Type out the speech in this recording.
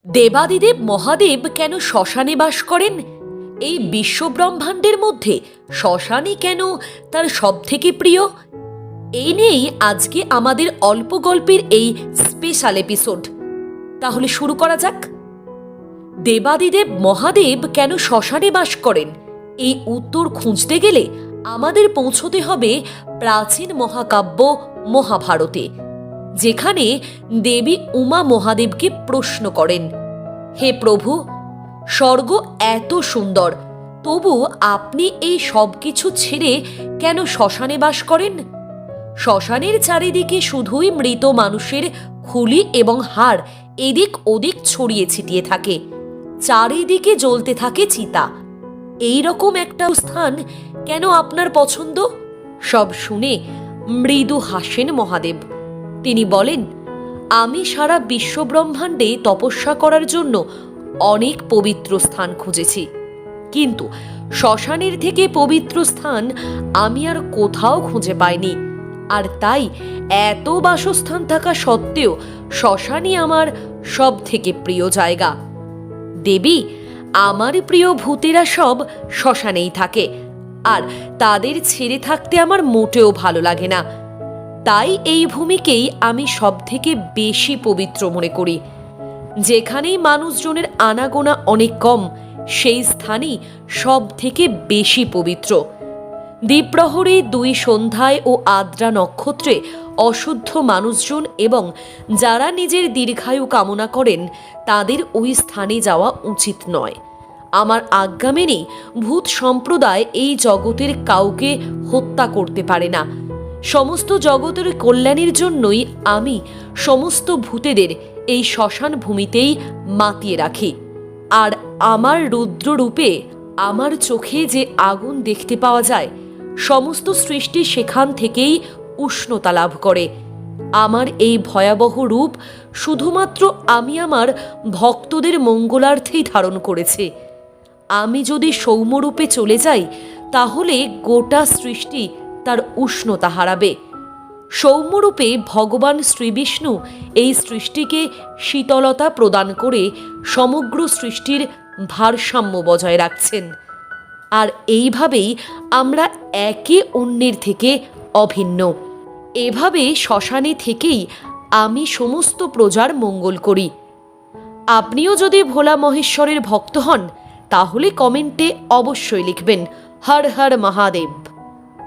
দেবাদিদেব মহাদেব কেন শ্মশানে বাস করেন? এই বিশ্বব্রহ্মাণ্ডের মধ্যে শ্মশানই কেন তার সবথেকে প্রিয়? এই নিয়েই আজকে আমাদের অল্প গল্পের এই স্পেশাল এপিসোড। তাহলে শুরু করা যাক। দেবাদিদেব মহাদেব কেন শ্মশানে বাস করেন, এই উত্তর খুঁজতে গেলে আমাদের পৌঁছতে হবে প্রাচীন মহাকাব্য মহাভারতে, যেখানে দেবী উমা মহাদেবকে প্রশ্ন করেন, হে প্রভু, স্বর্গ এত সুন্দর, তবু আপনি এই সব কিছু ছেড়ে কেন শ্মশানে বাস করেন? শ্মশানের চারিদিকে শুধুই মৃত মানুষের খুলি এবং হাড় এদিক ওদিক ছড়িয়ে ছিটিয়ে থাকে, চারিদিকে জ্বলতে থাকে চিতা। এই রকম একটা স্থান কেন আপনার পছন্দ? সব শুনে মৃদু হাসেন মহাদেব। তিনি বলেন, আমি সারা বিশ্বব্রহ্মাণ্ডে তপস্যা করার জন্য অনেক পবিত্র স্থান খুঁজেছি, কিন্তু শ্মশানের থেকে পবিত্র স্থান আমি আর কোথাও খুঁজে পাইনি। আর তাই এত বাসস্থান থাকা সত্ত্বেও শ্মশানই আমার সব থেকে প্রিয় জায়গা। দেবী, আমার প্রিয় ভূতেরা সব শ্মশানেই থাকে, আর তাদের ছেড়ে থাকতে আমার মোটেও ভালো লাগে না। তাই এই ভূমিকেই আমি সব থেকে বেশি পবিত্র মনে করি। যেখানেই মানুষজনের আনাগোনা অনেক কম, সেই স্থানই সব থেকে বেশি পবিত্র। দ্বীপ্রহরে, দুই সন্ধ্যায় ও আদ্রা নক্ষত্রে অশুদ্ধ মানুষজন এবং যারা নিজের দীর্ঘায়ু কামনা করেন, তাদের ওই স্থানে যাওয়া উচিত নয়। আমার আজ্ঞা মেনে ভূত সম্প্রদায় এই জগতের কাউকে হত্যা করতে পারে না। সমস্ত জগতের কল্যাণের জন্যই আমি সমস্ত ভূতেদের এই শ্মশান ভূমিতেই মাতিয়ে রাখি। আর আমার রুদ্ররূপে আমার চোখে যে আগুন দেখতে পাওয়া যায়, সমস্ত সৃষ্টি সেখান থেকেই উষ্ণতা লাভ করে। আমার এই ভয়াবহ রূপ শুধুমাত্র আমি আমার ভক্তদের মঙ্গলার্থেই ধারণ করেছে। আমি যদি সৌম্যরূপে চলে যাই, তাহলে গোটা সৃষ্টি তার উষ্ণতা হারাবে। সৌম্যরূপে ভগবান শ্রীবিষ্ণু এই সৃষ্টিকে শীতলতা প্রদান করে সমগ্র সৃষ্টির ভারসাম্য বজায় রাখছেন। আর এইভাবেই আমরা একে অন্যের থেকে অভিন্ন। এভাবে শ্মশানে থেকেই আমি সমস্ত প্রজার মঙ্গল করি। আপনিও যদি ভোলা মহেশ্বরের ভক্ত হন, তাহলে কমেন্টে অবশ্যই লিখবেন হর হর মহাদেব।